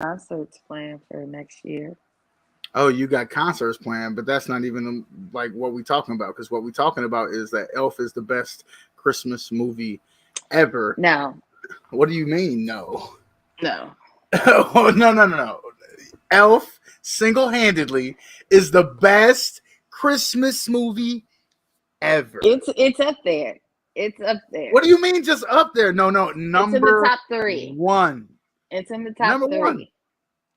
concerts planned for next year. Oh, you got concerts planned, but that's not even like what we talking about. Because what we talking about is that Elf is the best Christmas movie ever. No, What do you mean? No. no. Oh, no. Elf single handedly is the best Christmas movie ever. It's up there. It's up there. What do you mean just up there? No, It's in the number top three. one. It's in the top Number one. three.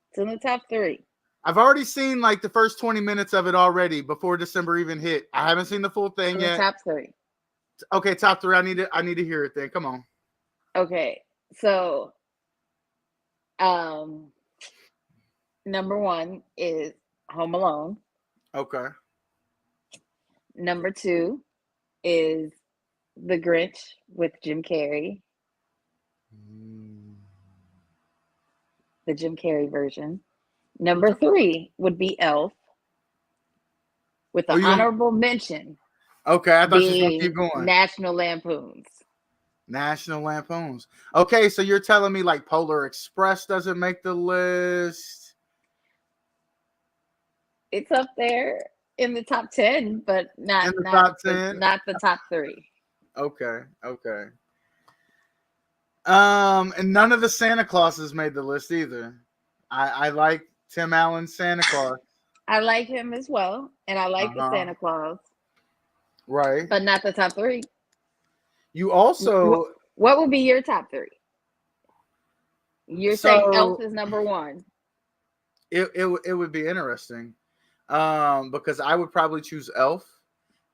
It's in the top three. I've already seen like the first 20 minutes of it already before December even hit. I haven't seen the full thing In yet. the top three. Okay, top three. I need to hear it then. Come on. Okay. So number one is Home Alone. Okay. Number two is The Grinch with Jim Carrey, the Jim Carrey version. Number three would be Elf, with the honorable mention Okay, I thought you were gonna being keep going. National Lampoons. National Lampoons. Okay, so you're telling me like Polar Express doesn't make the list? It's up there in the top 10, but not In the top 10? not the top three. Okay. And none of the Santa Clauses made the list either. I like Tim Allen's Santa Claus. I like him as well, and I like the Santa Claus, right? But not the top three. You also, what would be your top three? You're saying Elf is number one. It would be interesting, because I would probably choose Elf.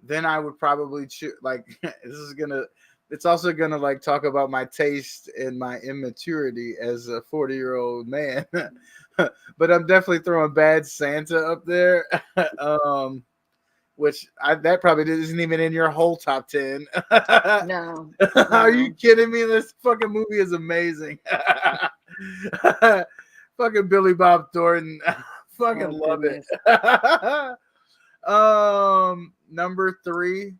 Then I would probably choose it's also gonna like talk about my taste and my immaturity as a 40-year-old man. But I'm definitely throwing Bad Santa up there. Which that probably isn't even in your whole top 10. No. Are you kidding me? This fucking movie is amazing. Fucking Billy Bob Thornton. Fucking love it. Number three.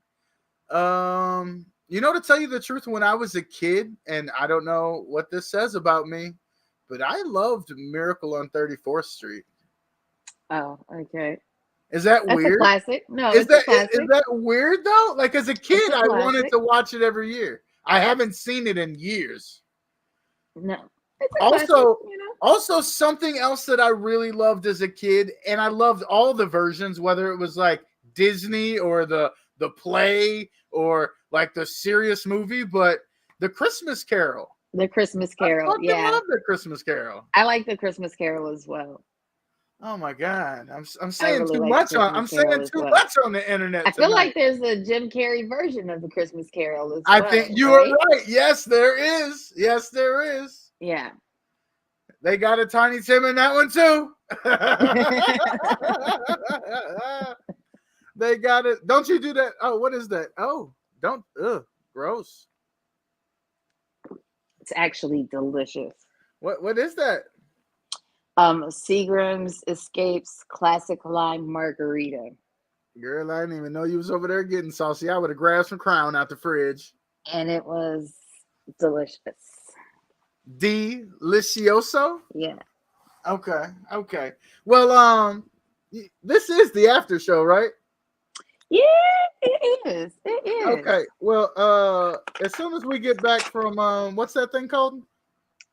To tell you the truth, when I was a kid, and I don't know what this says about me, but I loved Miracle on 34th Street. Oh, okay. Is that That's weird? A classic. No, is it's a classic. Is that weird though? Like as a kid, I wanted to watch it every year. I haven't seen it in years. No. Also something else that I really loved as a kid, and I loved all the versions, whether it was like Disney or the play or like the serious movie, but the Christmas Carol. The Christmas Carol, I love the Christmas Carol. I like the Christmas Carol as well. Oh my God, I'm saying really too much on. I'm saying too much on the internet. I feel like there's a Jim Carrey version of the Christmas Carol as well. I think you are right. Yes, there is. Yes, there is. Yeah. They got a Tiny Tim in that one too. They got it. Don't you do that? Oh, what is that? Oh, don't. Ugh, gross. It's actually delicious. What is that? Seagram's Escapes Classic Lime Margarita. Girl, I didn't even know you was over there getting saucy. I would have grabbed some Crown out the fridge. And it was delicious. Delicioso? Yeah. Okay. Well, this is the after show, right? Yeah, it is. It is. Okay. Well, as soon as we get back from what's that thing called?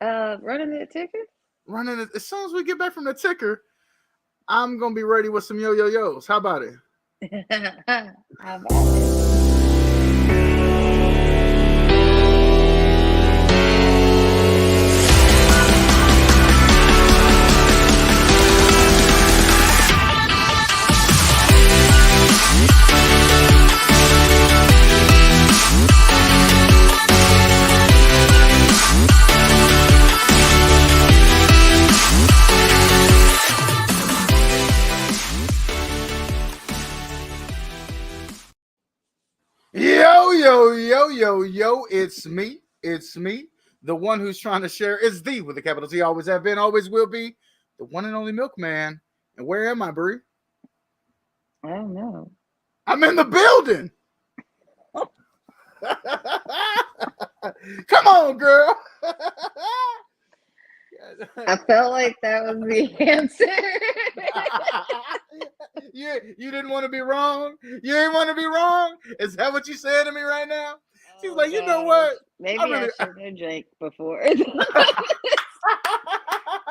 Running the ticker? As soon as we get back from the ticker, I'm gonna be ready with some yo-yo-yos. How about it? How about it? Yo, it's me, the one who's trying to share is the with a capital T, always have been, always will be, the one and only Milkman. And where am I, Bree? I don't know. I'm in the building. Come on, girl. I felt like that was the answer. You didn't want to be wrong. You didn't want to be wrong. Is that what you said to me right now? She was Oh, like, you know gosh. what? Maybe I shouldn't have drank before. It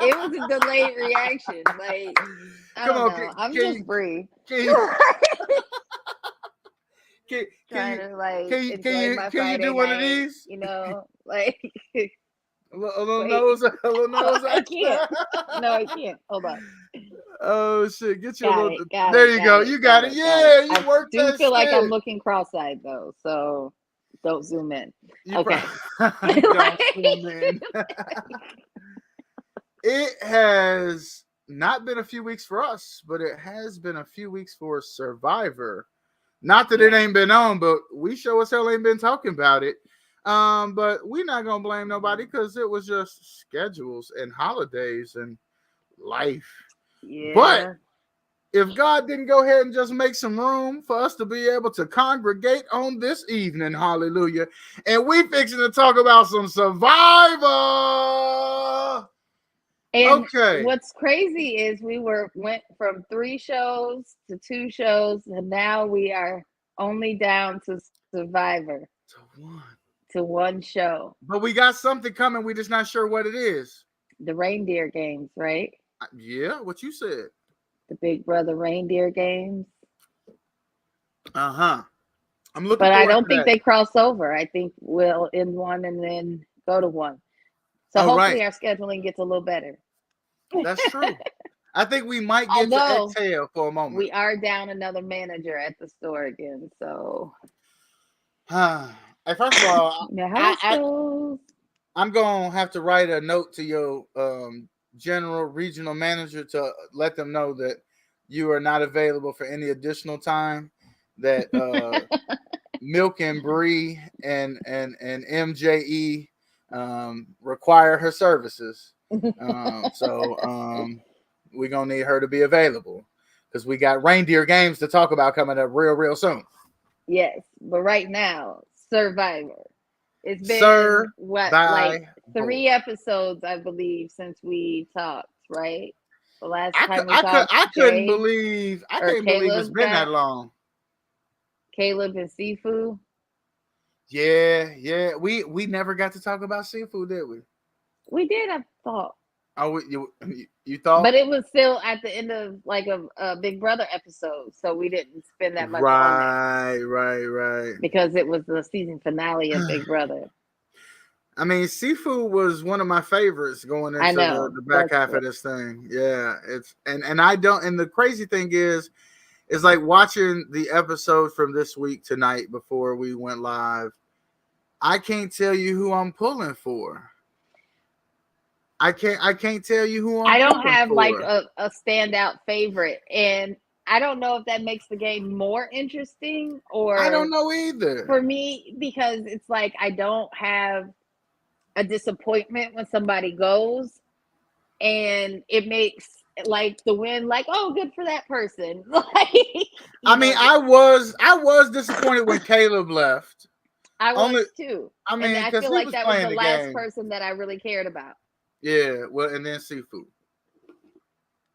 was a delayed reaction. Like, I Come don't on, know. I'm can just you free. can you Trying to like enjoy my can you Friday do one of night, these? like A little wait. nose, a little nose. I can't. No, I can't. Hold on. Oh shit! Get your Got little. it. Got There it. you Got go. it. You Got got it. it. Got it. Yeah, you I worked do that feel like I'm shit. looking cross-eyed though, so don't zoom in. You Okay. don't zoom in. It has not been a few weeks for us, but it has been a few weeks for Survivor. Not that it Yeah. ain't been on, but we sure as hell ain't been talking about it. But we're not gonna blame nobody because it was just schedules and holidays and life. But Yeah. if God didn't go ahead and just make some room for us to be able to congregate on this evening, hallelujah, and we fixing to talk about some Survivor. And Okay. what's crazy is we went from 3 shows to 2 shows, and now we are only down to Survivor, To one. to 1 show. But we got something coming. We're just not sure what it is. The reindeer games, right? Yeah, what you said. The Big Brother reindeer games. I'm looking But I forward don't to think that. they cross over. I think we'll end one and then go to one. So Oh, hopefully right. our scheduling gets a little better. That's true. I think we might get to Although exhale for a moment. we are down another manager at the store again. So Hey, first of all, you know how this goes. I'm gonna have to write a note to your general regional manager to let them know that you are not available for any additional time. That Milk and Bree and MJE require her services. So we're gonna need her to be available because we got reindeer games to talk about coming up real soon. Yes, but right now, Survivor. It's been like 3 episodes, I believe, since we talked, right? The last time we talked, I couldn't believe it's been that long. Caleb and Sifu. Yeah. We never got to talk about seafood, did we? We did, I thought. Oh, you thought? But it was still at the end of like a Big Brother episode, so we didn't spend that much on it. Right. Because it was the season finale of Big Brother. I mean, seafood was one of my favorites going into the back half of this thing. Yeah, it's and I don't. And the crazy thing is like watching the episode from this week tonight before we went live. I can't tell you who I'm pulling for. I can't tell you who I don't have like a standout favorite, and I don't know if that makes the game more interesting or I don't know either. For me, because it's like I don't have a disappointment when somebody goes, and it makes like the win like, oh, good for that person. I mean, I was disappointed when Caleb left. I was too. I mean, and I feel like that was the last person that I really cared about. Yeah, well, and then seafood.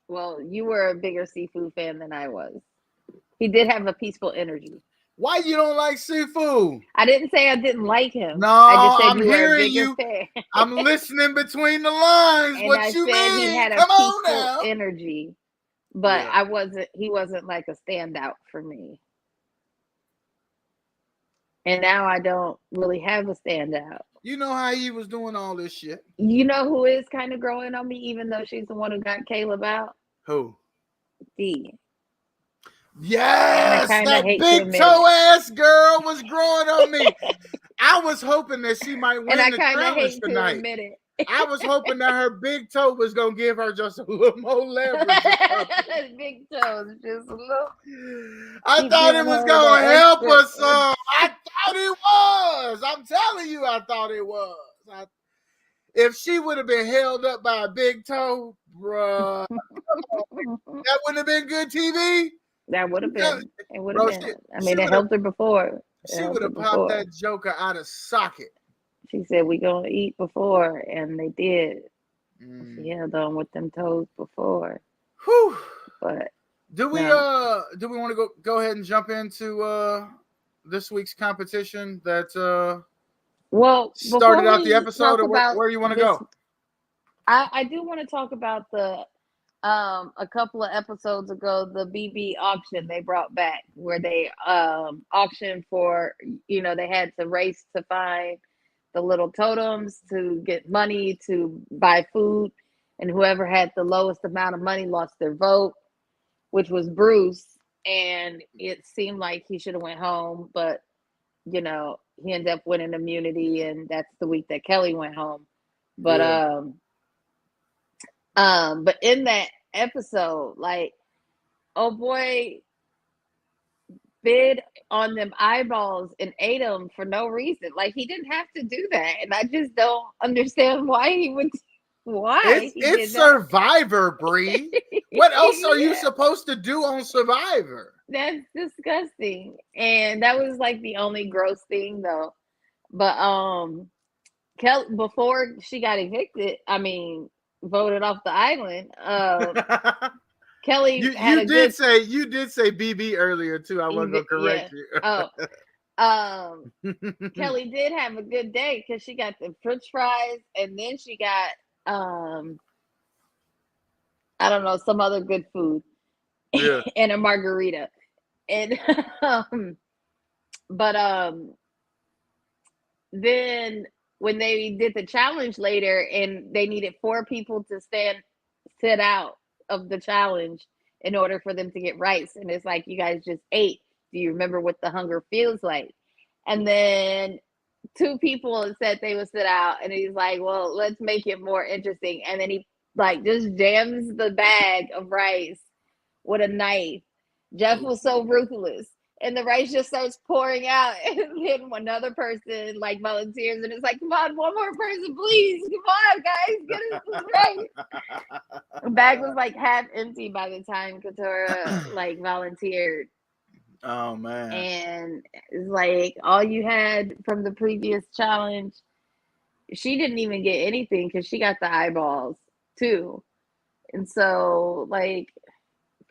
Well, you were a bigger seafood fan than I was. He did have a peaceful energy. Why you don't like seafood? I didn't say I didn't like him. No, I just said I'm hearing you. Fan. I'm listening between the lines. And what I you said mean? He had a Come peaceful energy, but yeah. He wasn't like a standout for me. And now I don't really have a standout. You know how he was doing all this shit. You know who is kind of growing on me, even though she's the one who got Caleb out? Who? Dee. Yes, that big toe ass girl was growing on me. I was hoping that she might win the challenge tonight. To admit it. I was hoping that her big toe was gonna give her just a little more leverage. Big toes, just a little. I thought it was gonna help us some. I thought it was. I'm telling you, I thought it was. If she would have been held up by a big toe, bruh, that wouldn't have been good TV. That would have been. It would have been. I mean, it helped her before. She would have popped that joker out of socket. She said, "We gonna eat before," and they did. Yeah, done with them toes before. Whew. But do we want to go ahead and jump into this week's competition that started out the episode, or where you want to go? I do want to talk about the a couple of episodes ago, the BB auction they brought back, where they auctioned for, they had to race to find the little totems to get money to buy food, and whoever had the lowest amount of money lost their vote, which was Bruce. And it seemed like he should have went home, but he ended up winning immunity, and that's the week that Kelly went home. But but in that episode, like, oh boy bid on them eyeballs and ate them for no reason. Like, he didn't have to do that, and I just don't understand why he would. Why? It's Survivor, Bree. What else are you supposed to do on Survivor? That's disgusting. And that was like the only gross thing, though. But Kelly, before she got evicted, voted off the island. Kelly, you did say BB earlier too. I wasn't gonna correct you. Kelly did have a good day because she got the French fries, and then she got I don't know, some other good food, and a margarita, and but then when they did the challenge later, and they needed 4 people to sit out of the challenge in order for them to get rice, and it's like, you guys just ate. Do you remember what the hunger feels like? And then 2 people said they would sit out, and he's like, well, let's make it more interesting. And then he just jams the bag of rice with a knife. Jeff was so ruthless, and the rice just starts pouring out, and then another person volunteers, and it's like, come on, one more person, please, come on, guys, get us this rice. The bag was half empty by the time Katurah volunteered. Oh man. And it's all you had from the previous challenge, she didn't even get anything because she got the eyeballs too. And so,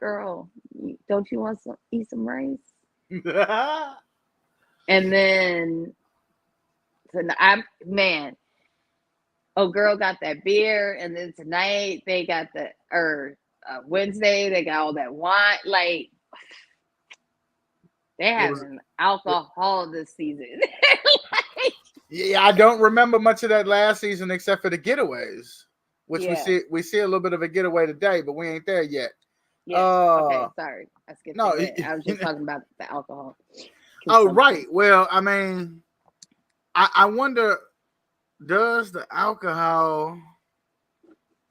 girl, don't you want to eat some rice? And then girl got that beer, and then tonight they got Wednesday they got all that wine. They having alcohol this season. Yeah, I don't remember much of that last season except for the getaways, which we see a little bit of a getaway today, but we ain't there yet. Yeah. Okay, sorry. I skipped. No, I was just talking about the alcohol. Oh, right. Well, I wonder, does the alcohol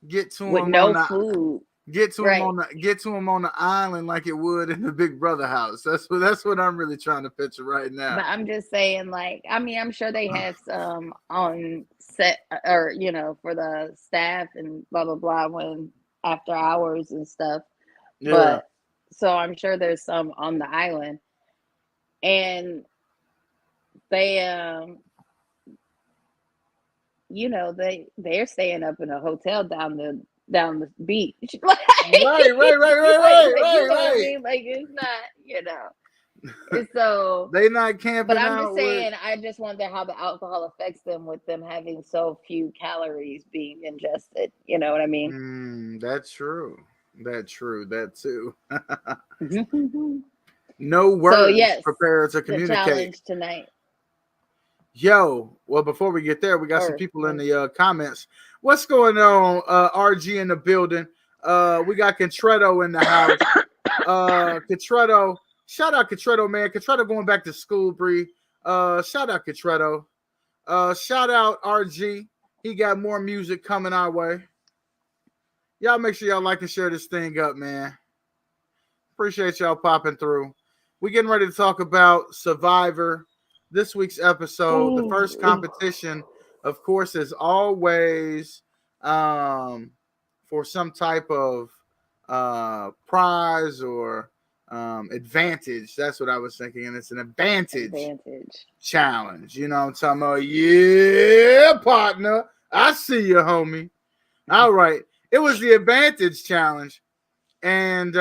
get to with him no food? Get to him on the island like it would in the Big Brother house. That's what I'm really trying to picture right now. But I'm just saying, I'm sure they had some on set, or for the staff and blah blah blah, when after hours and stuff. Yeah. But so I'm sure there's some on the island, and they they're staying up in a hotel down the beach. Right. It's not, and so they not camping. But I'm just saying, I just wonder how the alcohol affects them, with them having so few calories being ingested. You know what I mean? That's true. That too. No words. So yes, prepared to communicate. The challenge tonight. Yo, well, before we get there, we got some people in the comments. What's going on? RG in the building. We got Contretto in the house. Contretto, shout out Contretto, man. Contretto going back to school, Bree. Shout out Contretto. Shout out RG. He got more music coming our way. Y'all make sure y'all like and share this thing up, man. Appreciate y'all popping through. We're getting ready to talk about Survivor. This week's episode, the first competition, of course, is always for some type of prize or advantage. That's what I was thinking. And it's an advantage challenge. You know what I'm talking about? Yeah, partner. I see you, homie. All right. It was the advantage challenge. And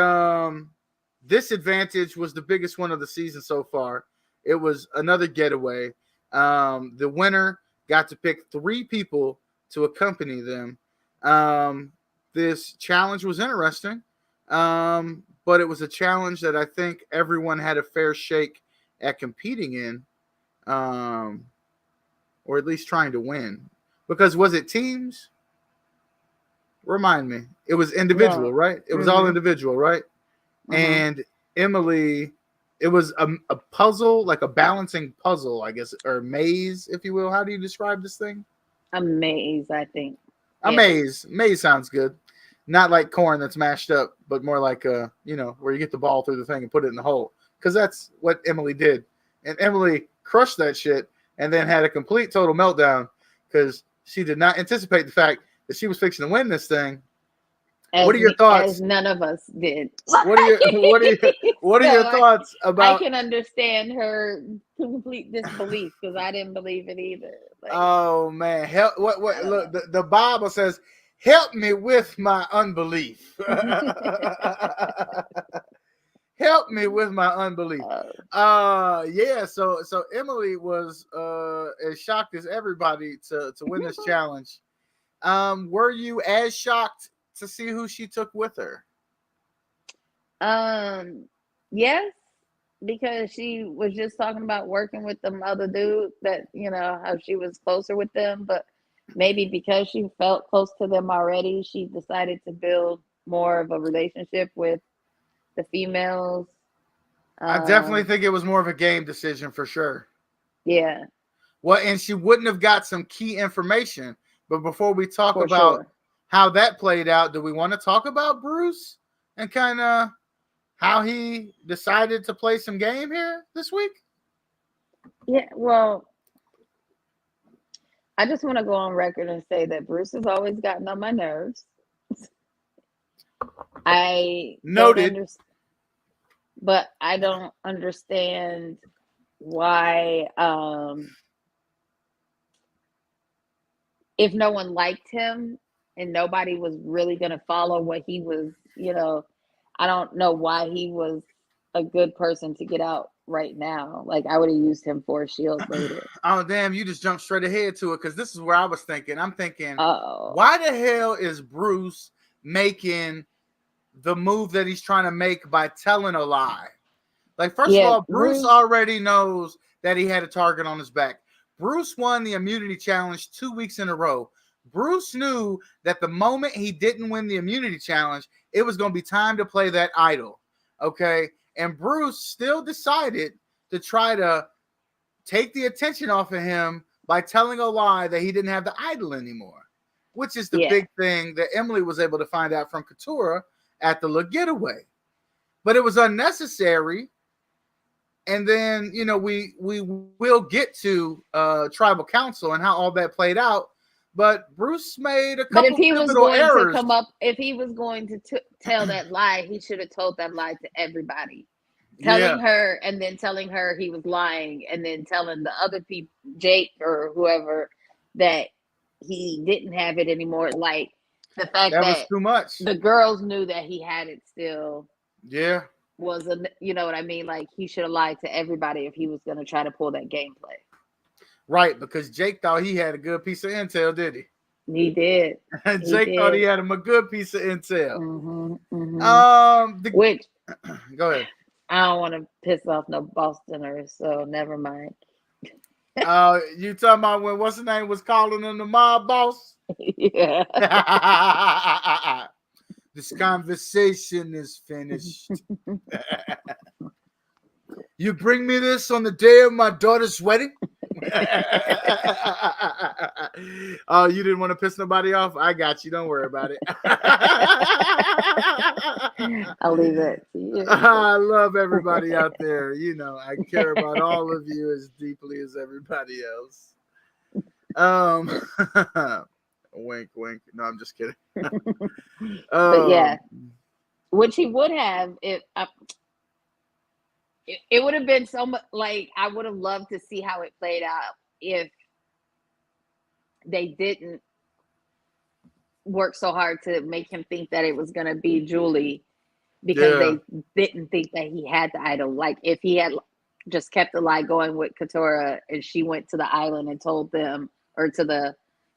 this advantage was the biggest one of the season so far. It was another getaway. The winner got to pick 3 people to accompany them. This challenge was interesting, but it was a challenge that I think everyone had a fair shake at competing in, or at least trying to win. Because was it teams? Remind me. It was individual, right? It was all individual, right? And Emily, it was a puzzle, like a balancing puzzle, I guess, or maze, if you will. How do you describe this thing? A maze, I think. A maze. Maze sounds good. Not like corn that's mashed up, but more like where you get the ball through the thing and put it in the hole. Because that's what Emily did. And Emily crushed that shit and then had a complete total meltdown because she did not anticipate the fact that she was fixing to win this thing. What are your thoughts? As none of us did. What are your thoughts about? I can understand her complete disbelief because I didn't believe it either. Like, oh man, help! What? Look, the Bible says, "Help me with my unbelief." Help me with my unbelief. Yeah. So Emily was as shocked as everybody to win this challenge. Were you as shocked to see who she took with her? Yes, because she was just talking about working with them other dude that, how she was closer with them, but maybe because she felt close to them already, she decided to build more of a relationship with the females. I definitely think it was more of a game decision for sure. Yeah. Well, and she wouldn't have got some key information. But before we talk about how that played out, do we want to talk about Bruce and kind of how he decided to play some game here this week? Yeah, well, I just want to go on record and say that Bruce has always gotten on my nerves. I noted, but I don't understand why. If no one liked him and nobody was really going to follow what he was, I don't know why he was a good person to get out right now. Like, I would have used him for a shield later. Oh, damn. You just jumped straight ahead to it because this is where I was thinking. I'm thinking, why the hell is Bruce making the move that he's trying to make by telling a lie? Like, first of all, Bruce already knows that he had a target on his back. Bruce won the immunity challenge 2 weeks in a row. Bruce knew that the moment he didn't win the immunity challenge, it was going to be time to play that idol. Okay. And Bruce still decided to try to take the attention off of him by telling a lie that he didn't have the idol anymore, which is the big thing that Emily was able to find out from Katurah at the little getaway. But it was unnecessary. And then, we will get to tribal council and how all that played out. But Bruce made a couple of pivotal errors. If he was going to tell that lie, he should have told that lie to everybody. Telling her and then telling her he was lying and then telling the other people, Jake or whoever, that he didn't have it anymore. Like, the fact that was too much. The girls knew that he had it still. Yeah. Was you know what I mean? Like, he should have lied to everybody if he was going to try to pull that gameplay. Right, because Jake thought he had a good piece of intel, did he? He did. Jake thought he had him a good piece of intel. Which, go ahead. I don't want to piss off no Bostoners, so never mind. You talking about when what's his name was calling him the mob boss? Yeah. This conversation is finished. You bring me this on the day of my daughter's wedding? Oh, you didn't want to piss nobody off? I got you. Don't worry about it. I'll leave that to you. I love everybody out there. I care about all of you as deeply as everybody else. Wink, wink. No, I'm just kidding. But yeah, which he would have if it would have been so much. Like, I would have loved to see how it played out if they didn't worked so hard to make him think that it was going to be Julie because they didn't think that he had the idol. Like if he had just kept the lie going with Katurah and she went to the island and told them, or to the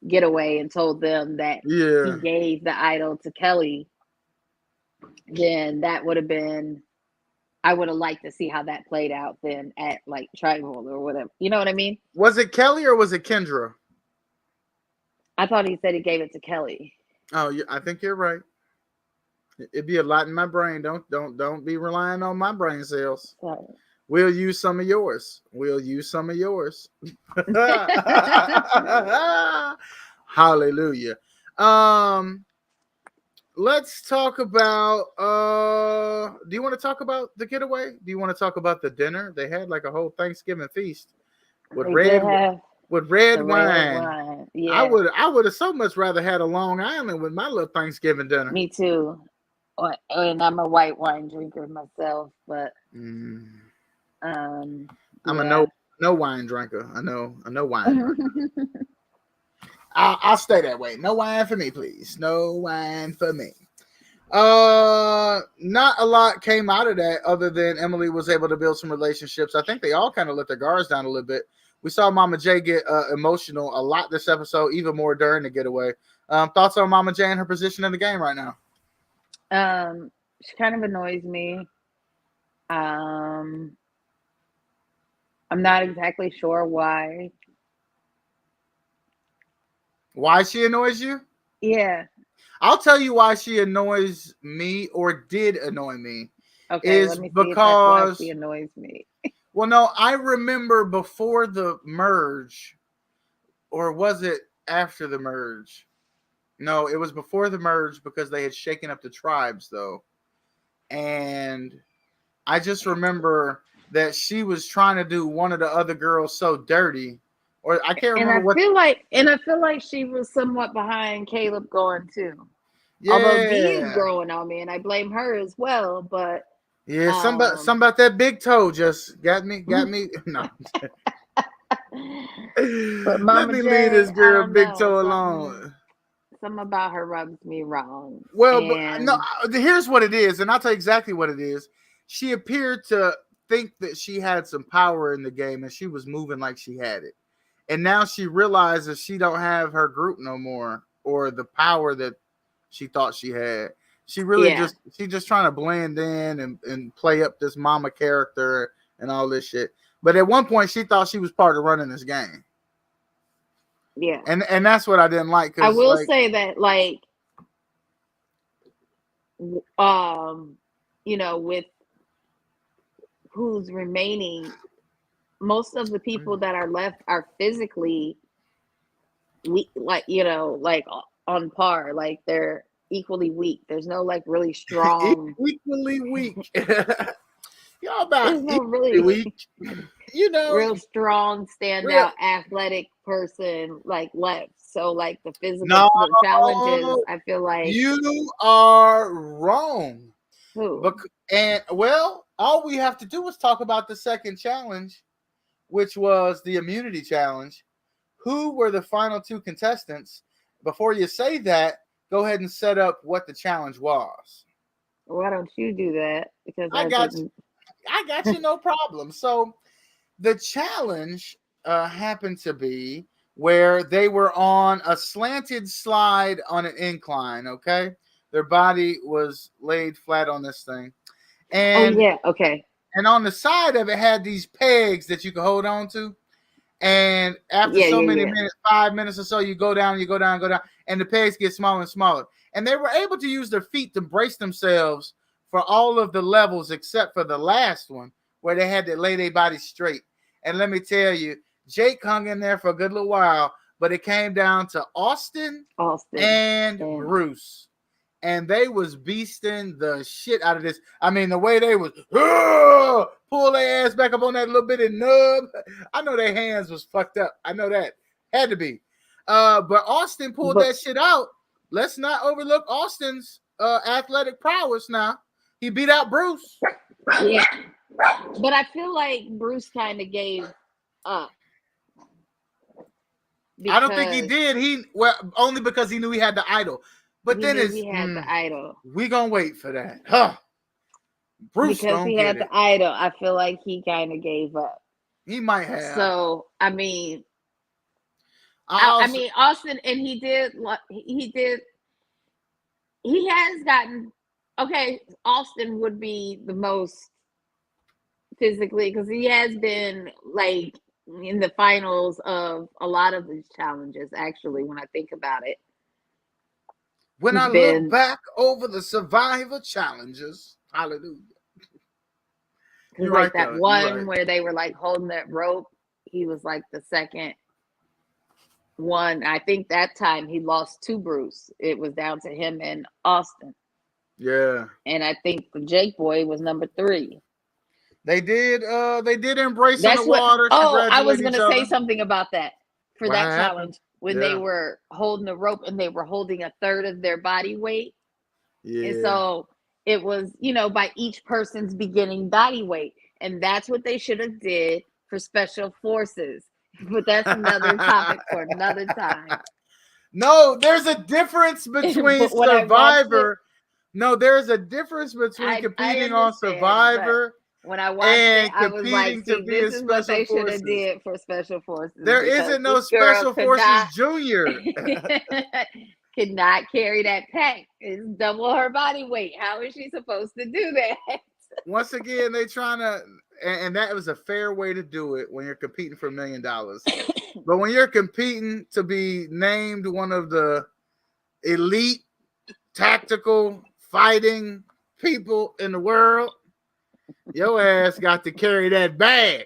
getaway and told them that he gave the idol to Kelly, then that would have been, I would have liked to see how that played out then at like Tribal or whatever. You know what I mean? Was it Kelly or was it Kendra? I thought he said he gave it to Kelly. Oh, yeah, I think you're right. It'd be a lot in my brain. Don't be relying on my brain cells. Sorry. We'll use some of yours. Hallelujah. Let's talk about do you want to talk about the getaway? Do you want to talk about the dinner? They had like a whole Thanksgiving feast with red wine. Yeah. I would have so much rather had a Long Island with my little Thanksgiving dinner. Me too. And I'm a white wine drinker myself, but I'm a no wine drinker. I know wine. I'll stay that way. No wine for me, please. No wine for me. Not a lot came out of that other than Emily was able to build some relationships. I think they all kind of let their guards down a little bit. We saw Mama J get emotional a lot this episode, even more during the getaway. Thoughts on Mama J and her position in the game right now? She kind of annoys me. I'm not exactly sure why. Why she annoys you? Yeah. I'll tell you why she annoys me, or did annoy me. Okay, let me see because if that's why she annoys me. Well, no, I remember before the merge, or was it after the merge? No, it was before the merge because they had shaken up the tribes, though. And I just remember that she was trying to do one of the other girls so dirty. Or I can't remember what. I feel like she was somewhat behind Caleb going too. Yeah. Although Dee is growing on me, and I blame her as well. But yeah, some about that big toe just got me. No. But let me leave this girl big toe alone. Something about her rubs me wrong. Well, but no. Here's what it is, and I'll tell you exactly what it is. She appeared to think that she had some power in the game, and she was moving like she had it. And now she realizes she don't have her group no more, or the power that she thought she had. She really she's just trying to blend in and play up this mama character and all this shit. But at one point, she thought she was part of running this game. Yeah, and that's what I didn't like. I will say that, like, you know, with who's remaining, most of the people that are left are physically weak, like, you know, like on par, like they're equally weak. There's no like really strong. Equally weak. Y'all about really weak. You know, real strong, standout, athletic person like left. So like the physical the challenges, I feel like you are wrong. Who? And well, all we have to do is talk about the second challenge, which was the immunity challenge. Who were the final two contestants? Before you say that, go ahead and set up what the challenge was. Why don't you do that? Because I got you, no problem. So the challenge happened to be where they were on a slanted slide on an incline, okay? Their body was laid flat on this thing. And okay. And on the side of it had these pegs that you could hold on to. And after so many minutes, 5 minutes or so, you go down, and the pegs get smaller and smaller. And they were able to use their feet to brace themselves for all of the levels except for the last one, where they had to lay their body straight. And let me tell you, Jake hung in there for a good little while, but it came down to Austin. And Bruce. And they was beasting the shit out of this. I mean, the way they was pull their ass back up on that little bitty nub. I know their hands was fucked up. I know that. Had to be. But Austin pulled that shit out. Let's not overlook Austin's athletic prowess now. He beat out Bruce. Yeah. But I feel like Bruce kind of gave up. I don't think he did. Only because he knew he had the idol. But then he had the idol. We gonna wait for that, huh? Bruce because he had the idol. I feel like he kind of gave up. He might have. So I mean, I mean Austin, and he did. He has gotten okay. Austin would be the most physically because he has been like in the finals of a lot of these challenges. Actually, when I think about it, when I look back over the Survivor challenges, hallelujah. You're like right, that though. One where they were like holding that rope, he was like the second one. I think that time he lost to Bruce. It was down to him and Austin. Yeah. And I think the Jake boy was number 3. They did embrace in the water. I was gonna say something about that for what that happened? Challenge when they were holding the rope and they were holding a third of their body weight. Yeah. And so it was, by each person's beginning body weight. And that's what they should have did for special forces. But that's another topic for another time. No, there's a difference between Survivor. No, there's a difference between competing on Survivor. When I watched it, I was like, see, this is what they should have did for special forces. There isn't no special forces junior. Could not carry that pack. It's double her body weight. How is she supposed to do that? Once again, they trying to, and that was a fair way to do it when you're competing for $1 million. But when you're competing to be named one of the elite tactical fighting people in the world, your ass got to carry that bag.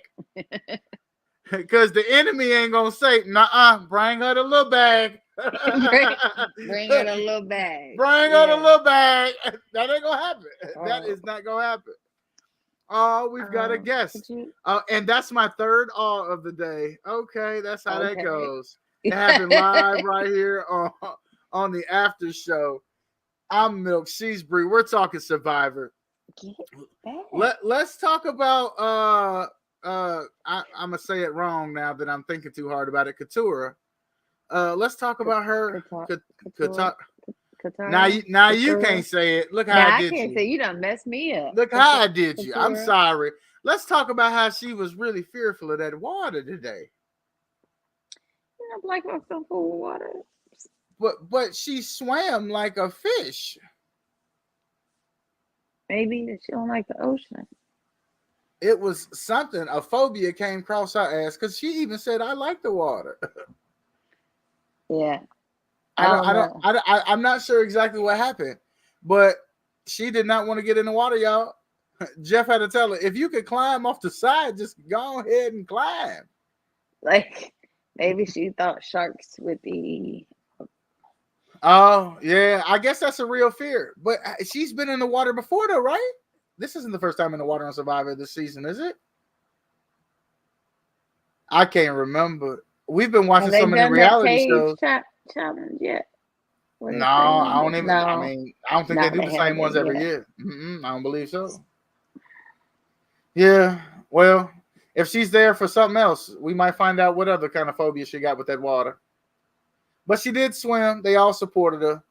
Because the enemy ain't going to say, nuh-uh, bring her the little bag. bring her the little bag. Bring her the little bag. That ain't going to happen. That is not going to happen. Oh, we've got a guest. And that's my third awe of the day. Okay, that's how that goes. It happened live right here on the after show. I'm Milk, she's Bree. We're talking Survivor. Let's talk about I'm gonna say it wrong now that I'm thinking too hard about it. Katurah. Let's talk about her. Katurah. Now you can't say it. Look how I did you. I can't say you done messed me up. Look how I did you. I'm sorry. Let's talk about how she was really fearful of that water today. Black folks don't fool with water. But she swam like a fish. Maybe she don't like the ocean. It was something. A phobia came across her ass because she even said, "I like the water." Yeah. I'm not sure exactly what happened, but she did not want to get in the water, y'all. Jeff had to tell her, if you could climb off the side, just go ahead and climb. Like maybe she thought sharks would be. Oh, yeah. I guess that's a real fear. But she's been in the water before, though, right? This isn't the first time in the water on Survivor this season, is it? I can't remember. We've been watching so many reality shows. Challenge yet? No, I don't even. No. I mean, I don't think they do the same ones every year. I don't believe so. Yeah. Well, if she's there for something else, we might find out what other kind of phobia she got with that water. But she did swim. They all supported her.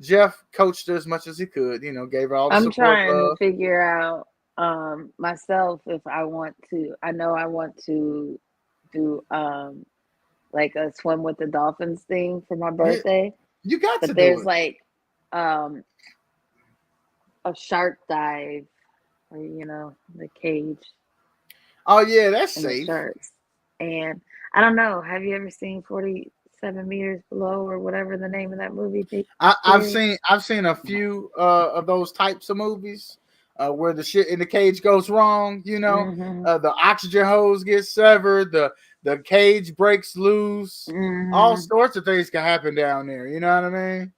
Jeff coached her as much as he could. Gave her all the support. I'm trying to figure out myself if I want to. I know I want to do like a swim with the dolphins thing for my birthday. You got to do it. But there's like a shark dive, or the cage. Oh yeah, that's safe. Sharks. And I don't know. Have you ever seen 47 Meters Below or whatever the name of that movie? I've seen a few of those types of movies where the shit in the cage goes wrong. The oxygen hose gets severed. The cage breaks loose. All sorts of things can happen down there. You know what I mean?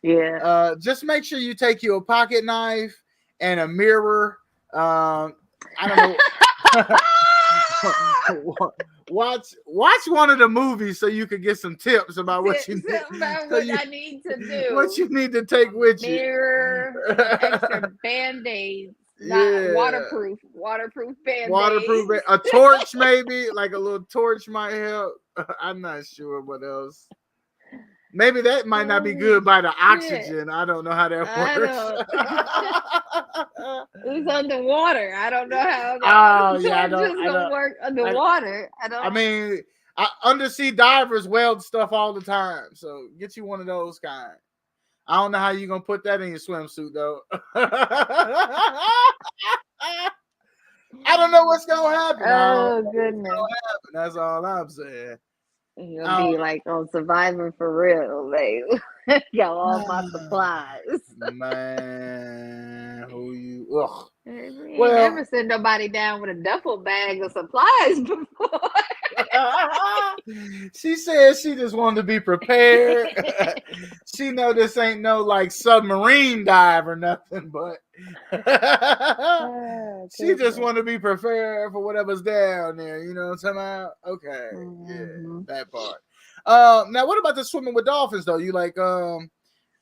Yeah. Just make sure you take you a pocket knife and a mirror. I don't know. Watch one of the movies so you can get some tips about what you need. I need to do. What you need to take with you. Mirror, extra Band-Aids. Not waterproof Band-Aids. Waterproof. A torch, maybe. Like a little torch might help. I'm not sure what else Maybe that might not be good by the oxygen. I don't know how that works. It's underwater. I don't know how. Oh yeah, I don't. Just gonna work underwater. I mean, undersea divers weld stuff all the time, so get you one of those kind. I don't know how you're gonna put that in your swimsuit though. I don't know what's gonna happen. Oh goodness! That's all I'm saying. You'll be like on Survivor for real. Like, got all my supplies. Man, who you? Ugh. Well, never sent nobody down with a duffel bag of supplies before. She said she just wanted to be prepared. She know this ain't no like submarine dive or nothing, but she just want to be prepared for whatever's down there. You know what I'm talking about? Okay, yeah, that part. Now what about the swimming with dolphins though? You like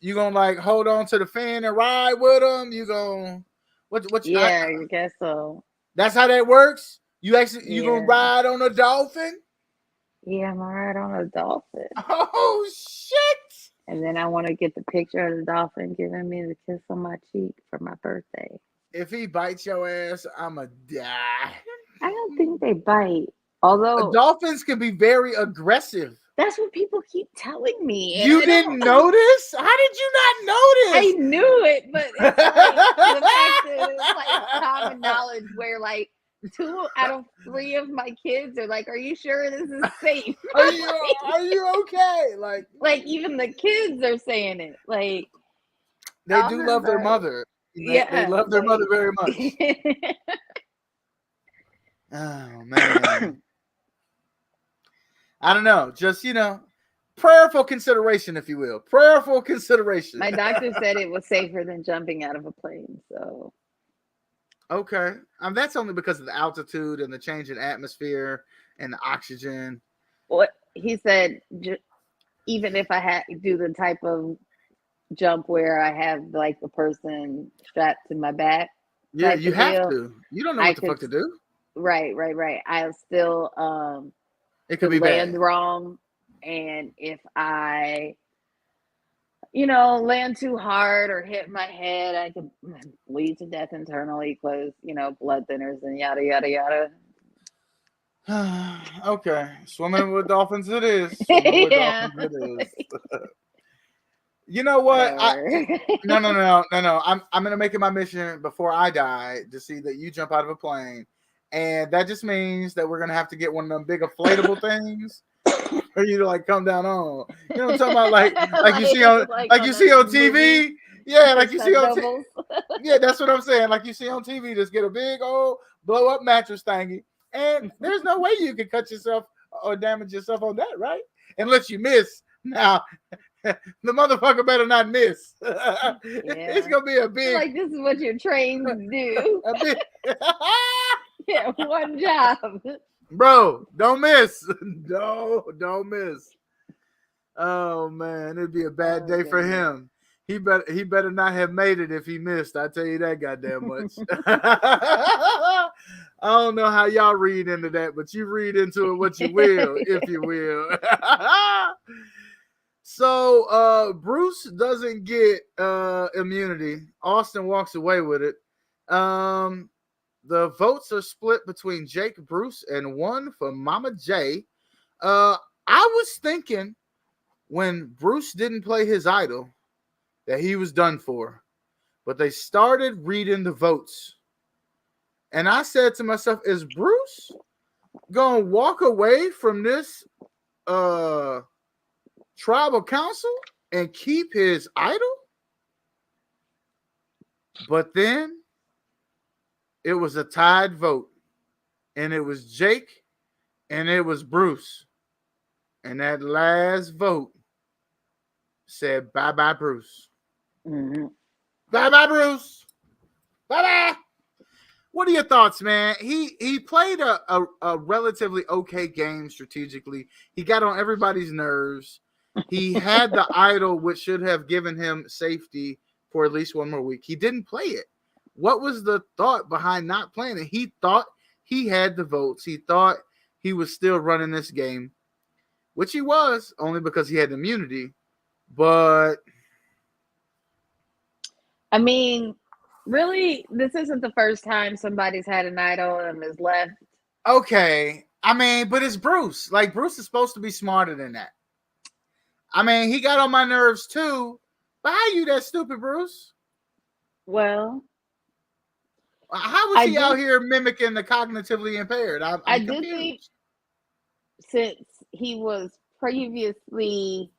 you gonna like hold on to the fin and ride with them? You gonna what? Yeah, I guess so. That's how that works. You actually you gonna ride on a dolphin? Yeah, I'm gonna ride on a dolphin. Oh shit! And then I want to get the picture of the dolphin giving me the kiss on my cheek for my birthday. If he bites your ass, I'ma die. I don't think they bite. Although dolphins can be very aggressive. That's what people keep telling me. You didn't notice? How did you not notice? I knew it, but it's like, the fact that it's like common knowledge where like 2 out of 3 of my kids are like, "Are you sure this is safe? Are you okay?" Like even the kids are saying it. Like they do love their mother. They love their mother very much. Oh man. I don't know. Just, prayerful consideration, if you will. Prayerful consideration. My doctor said it was safer than jumping out of a plane. So. Okay. That's only because of the altitude and the change in atmosphere and the oxygen. What he said, even if I had to do the type of jump where I have like the person strapped to my back. Yeah, you have to. You don't know what the fuck to do. Right. I'll still it could be land bad. wrong, and if I land too hard or hit my head, I could bleed to death internally because blood thinners and yada yada yada. Okay, swimming with dolphins it is. Swimming with dolphins it is. You know what? No. I'm gonna make it my mission before I die to see that you jump out of a plane. And that just means that we're gonna have to get one of them big inflatable things for you to like come down on. You know what I'm talking about? Like you see on you see on TV. Movie, yeah, like you see on TV. Yeah, that's what I'm saying. Like you see on TV, just get a big old blow up mattress thingy. And there's no way you can cut yourself or damage yourself on that, right? Unless you miss. Now the motherfucker better not miss. It's gonna be a big like this is what you're trained to do. Yeah, one job. Bro, don't miss. Don't miss. Oh man, it'd be a bad day for him. He better not have made it if he missed. I tell you that goddamn much. I don't know how y'all read into that, but you read into it what you will, if you will. So Bruce doesn't get immunity. Austin walks away with it. The votes are split between Jake, Bruce, and one for Mama J. I was thinking when Bruce didn't play his idol that he was done for. But they started reading the votes. And I said to myself, is Bruce going to walk away from this tribal council and keep his idol? But then it was a tied vote, and it was Jake and it was Bruce. And that last vote said, bye-bye, Bruce. Mm-hmm. Bye-bye, Bruce. Bye-bye. What are your thoughts, man? He played a relatively okay game strategically. He got on everybody's nerves. He had the idol, which should have given him safety for at least one more week. He didn't play it. What was the thought behind not playing it? He thought he had the votes. He thought he was still running this game, which he was, only because he had immunity. But I mean, really, this isn't the first time somebody's had an idol and has left. Okay. I mean, but it's Bruce. Like, Bruce is supposed to be smarter than that. I mean, he got on my nerves too. But how you that stupid, Bruce? Well, how was he out here mimicking the cognitively impaired? I do think, since he was previously,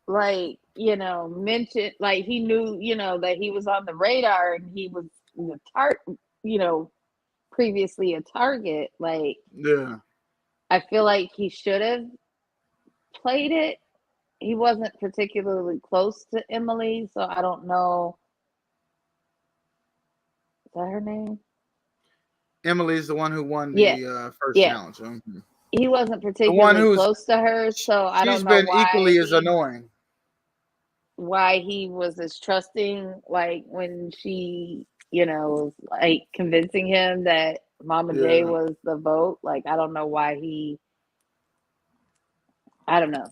like, you know, mentioned, like he knew, you know, that he was on the radar and he was the previously a target. Like, yeah, I feel like he should have played it. He wasn't particularly close to Emily, so I don't know. Is that her name? Emily's the one who won the first challenge. Mm-hmm. He wasn't particularly close to her, so I don't know why. She's been equally as annoying. Why he was as trusting, like when she, you know, was like convincing him that Mama J was the vote. Like, I don't know why I don't know.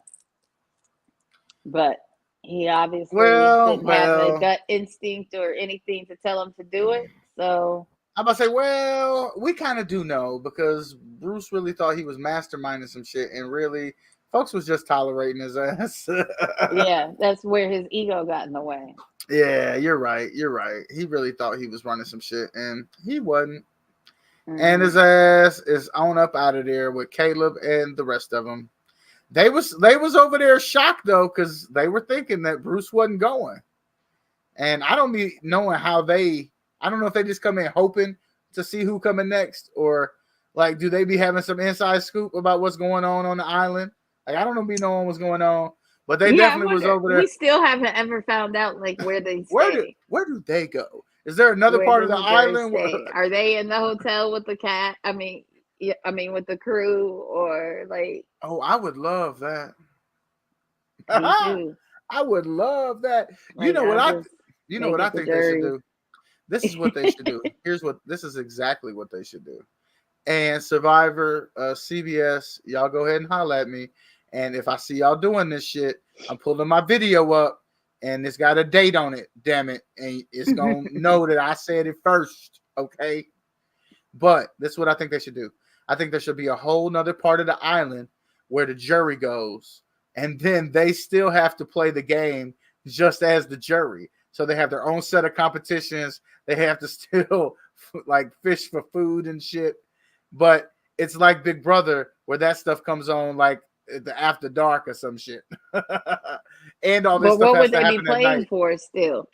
But he obviously didn't have a gut instinct or anything to tell him to do it. So I'm about to say, well, we kind of do know because Bruce really thought he was masterminding some shit, and really, folks was just tolerating his ass. Yeah, that's where his ego got in the way. Yeah, you're right. You're right. He really thought he was running some shit, and he wasn't. Mm-hmm. And his ass is on up out of there with Caleb and the rest of them. They was over there shocked though, because they were thinking that Bruce wasn't going. And I don't be knowing how I don't know if they just come in hoping to see who coming next, or like, do they be having some inside scoop about what's going on the island? Like, I don't know, be knowing what's going on, but they definitely was over there. We still haven't ever found out like where they stay. Where do they go? Is there another part of the island? Are they in the hotel with the cat? I mean, with the crew, or like? Oh, I would love that. Me too. I would love that. Like, you know what I think they should do? This is what they should do. This is exactly what they should do. And Survivor, CBS, y'all go ahead and holler at me. And if I see y'all doing this shit, I'm pulling my video up, and it's got a date on it. Damn it, and it's gonna know that I said it first. Okay. But this is what I think they should do. I think there should be a whole nother part of the island where the jury goes, and then they still have to play the game just as the jury. So they have their own set of competitions. They have to still like fish for food and shit. But it's like Big Brother, where that stuff comes on like the after dark or some shit. And all this stuff. But what would they be playing for still?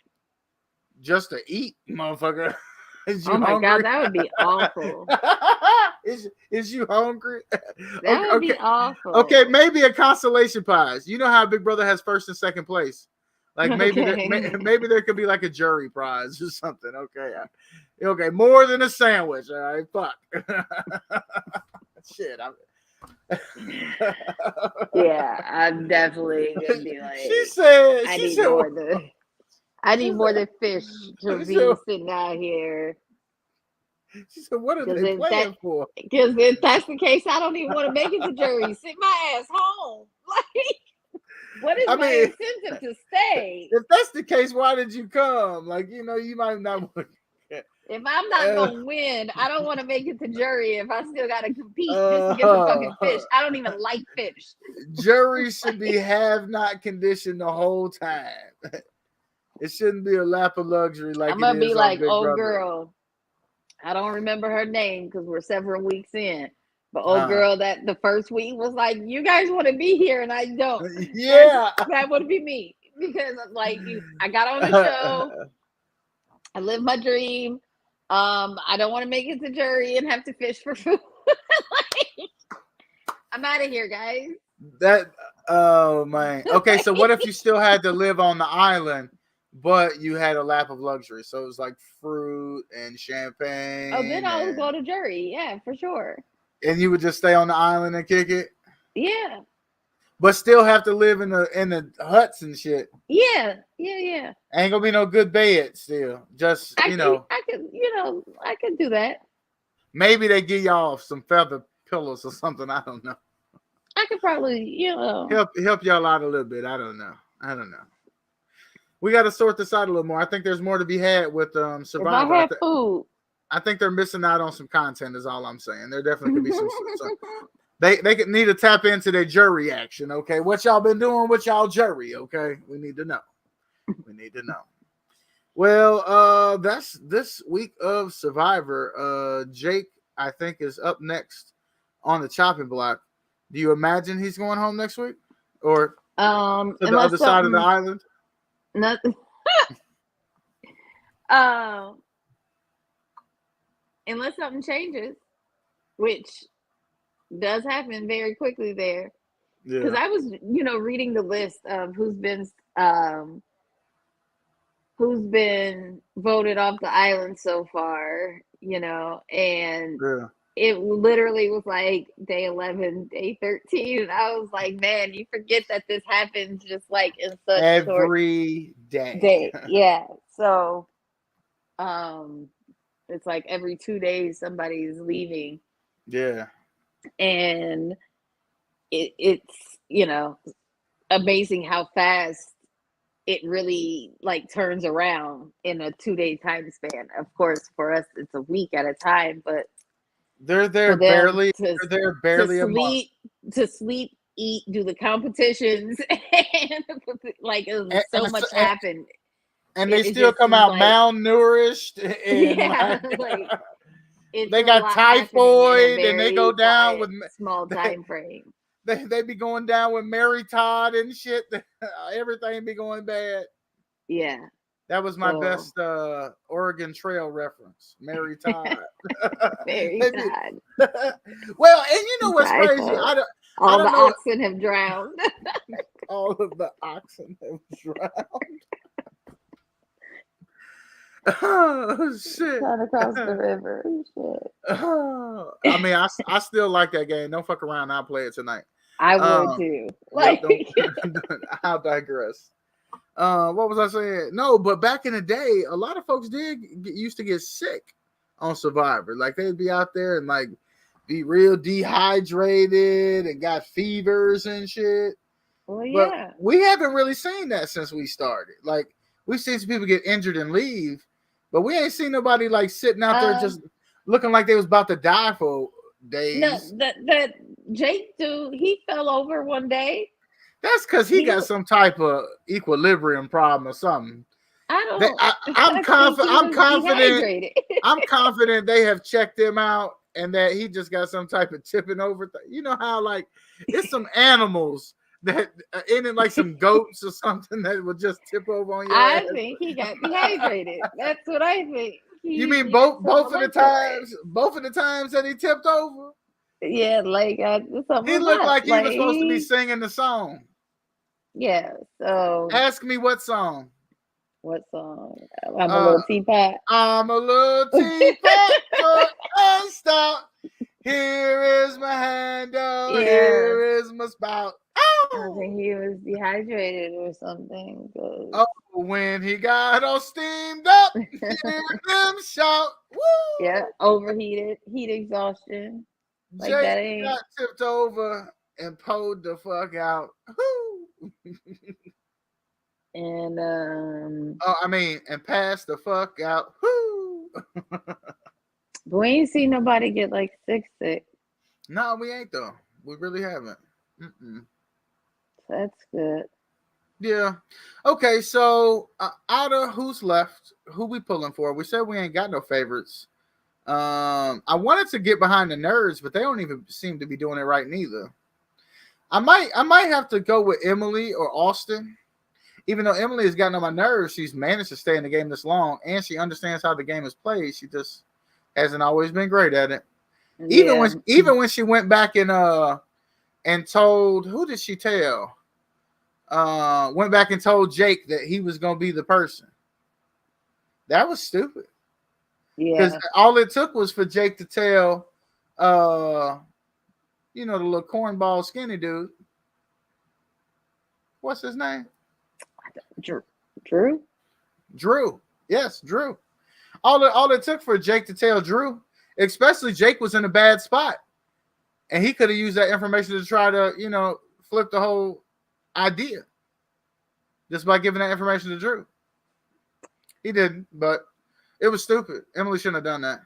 Just to eat, motherfucker. Oh my God, that would be awful. Is you hungry? That would be awful. Okay, maybe a consolation prize. You know how Big Brother has first and second place? Like maybe maybe there could be like a jury prize or something. Okay, more than a sandwich. All right, fuck. Shit. Yeah, I'm definitely gonna be like. She said. I need more than fish to be sitting out here. She said, "What are they playing for?" Because if that's the case, I don't even want to make it to jury. Sit my ass home. Like, what is my incentive to stay? If that's the case, why did you come? Like, you know, you might not. If I'm not gonna win, I don't want to make it to jury. If I still gotta compete just to get some fucking fish, I don't even like fish. Jury should be have not conditioned the whole time. It shouldn't be a lap of luxury like I'm gonna be like, Brother. Girl. I don't remember her name because we're several weeks in. But girl, that the first week was like, you guys want to be here and I don't. Yeah, that would be me because like I got on the show. I live my dream. I don't want to make it to jury and have to fish for food. Like, I'm out of here, guys. Oh man. Okay, so what if you still had to live on the island, but you had a lap of luxury? So it was like fruit and champagne. Oh, then I would go to jury. Yeah, for sure. And you would just stay on the island and kick it? Yeah. But still have to live in the huts and shit. Yeah. Ain't gonna be no good bed still. Just I could do that. Maybe they give y'all some feather pillows or something. I don't know. I could probably, help y'all out a little bit. I don't know. I don't know. We got to sort this out a little more. I think there's more to be had with Survivor. If I had food, I think they're missing out on some content. Is all I'm saying. There definitely could be some they could need to tap into their jury action. Okay, what y'all been doing with y'all jury? Okay, we need to know. We need to know. Well, that's this week of Survivor. Jake, I think, is up next on the chopping block. Do you imagine he's going home next week, or to the other side of the island? Nothing. Unless something changes, which does happen very quickly there. Because I was, reading the list of who's been voted off the island so far, and it literally was like day 11, day 13, and I was like, man, you forget that this happens just like in such every day. Yeah. So it's like every 2 days somebody's leaving. Yeah. And it's amazing how fast it really like turns around in a 2-day time span. Of course, for us it's a week at a time, but they're barely a month. To sleep, eat, do the competitions, and like so much happened. And they still come out malnourished. They got typhoid, and they go down with small time frame. They be going down with Mary Todd and shit. Everything be going bad. Yeah. That was my best Oregon Trail reference. Mary Todd. Mary Todd. Well, and you know what's crazy? All the oxen have drowned. All of the oxen have drowned. Oh shit! Trying to cross the river. Shit. I mean, I still like that game. Don't fuck around. I'll play it tonight. I would too. Like, I'll digress. What was I saying? No, but back in the day, a lot of folks used to get sick on Survivor. Like they'd be out there and like be real dehydrated and got fevers and shit. Well, yeah. But we haven't really seen that since we started. Like we've seen some people get injured and leave, but we ain't seen nobody like sitting out there just looking like they was about to die for days. No, that Jake dude, he fell over one day. That's because he got some type of equilibrium problem or something. I'm confident. I'm confident they have checked him out and that he just got some type of tipping over. You know how like it's some animals that in it like some goats or something that would just tip over on you. I think he got dehydrated. That's what I think. You mean both of the times? Both of the times that he tipped over? Yeah, like he looked like he was supposed to be singing the song. Yeah, so ask me what song. What song? I'm a little teapot. I'm a little teapot, but unstop. Here is my handle. Yeah. Here is my spout. I think he was dehydrated or something. Oh, when he got all steamed up, hear him shout. Woo! Yeah, overheated, heat exhaustion. Like Jake that ain't got tipped over and pulled the fuck out. And and passed the fuck out. But we ain't seen nobody get like sick. No, we ain't though. We really haven't. That's good. Yeah. Okay, so out of who's left, who we pulling for? We said we ain't got no favorites. I wanted to get behind the nerds, but they don't even seem to be doing it right neither. I might have to go with Emily or Austin. Even though Emily has gotten on my nerves, she's managed to stay in the game this long, and she understands how the game is played. She just hasn't always been great at it. Yeah. Even when she went back and told, who did she tell? Went back and told Jake that he was going to be the person. That was stupid. Yeah. Because all it took was for Jake to tell, the little cornball skinny dude. What's his name? Drew? Drew. Yes, Drew. All it took for Jake to tell Drew, especially Jake was in a bad spot. And he could have used that information to try to, flip the whole idea. just by giving that information to Drew. He didn't, but it was stupid. Emily shouldn't have done that.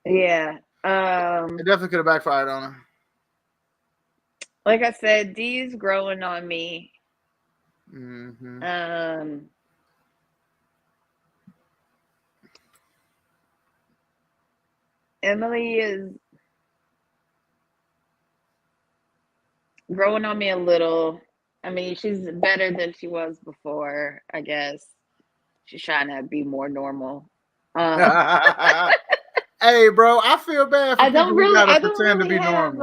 Yeah. It definitely could have backfired on her. Like I said, Dee's growing on me. Mm-hmm. Emily is growing on me a little. I mean, she's better than she was before, I guess. She's trying to be more normal. Hey, bro, I feel bad for people who gotta pretend to be normal.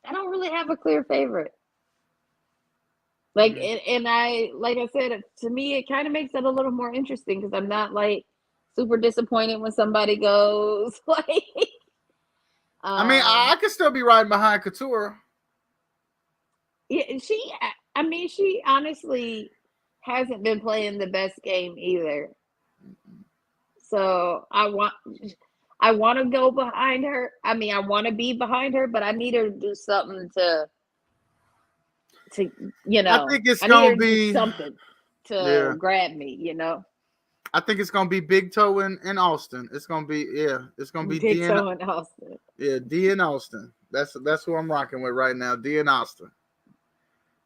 I don't really have a clear favorite. Like, and I said, to me, it kind of makes it a little more interesting because I'm not like super disappointed when somebody goes like. I mean, I could still be riding behind Couture. Yeah, she honestly hasn't been playing the best game either. So I want to go behind her. I mean, I want to be behind her, but I need her to do something to I think it's gonna be something to grab me. I think it's gonna be Big Toe in Austin. It's gonna be It's gonna be Big Toe in Austin. Yeah, D in Austin. That's who I'm rocking with right now. D in Austin.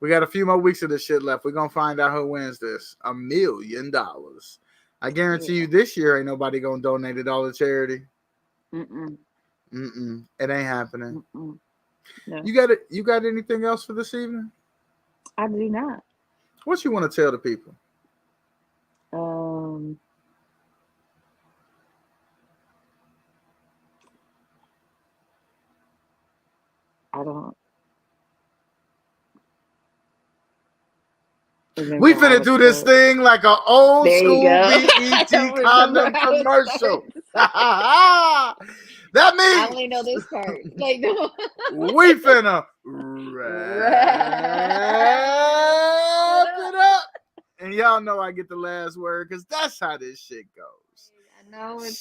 We got a few more weeks of this shit left. We're gonna find out who wins this. $1 million. I guarantee you this year ain't nobody gonna donate it all to charity. It ain't happening. No. You got it. You got anything else for this evening? I do not. What you want to tell the people? I don't. We finna do this thing like an old school BET condom commercial. That means I only know this part. Like, no. We finna wrap it up. And y'all know I get the last word because that's how this shit goes. I know it's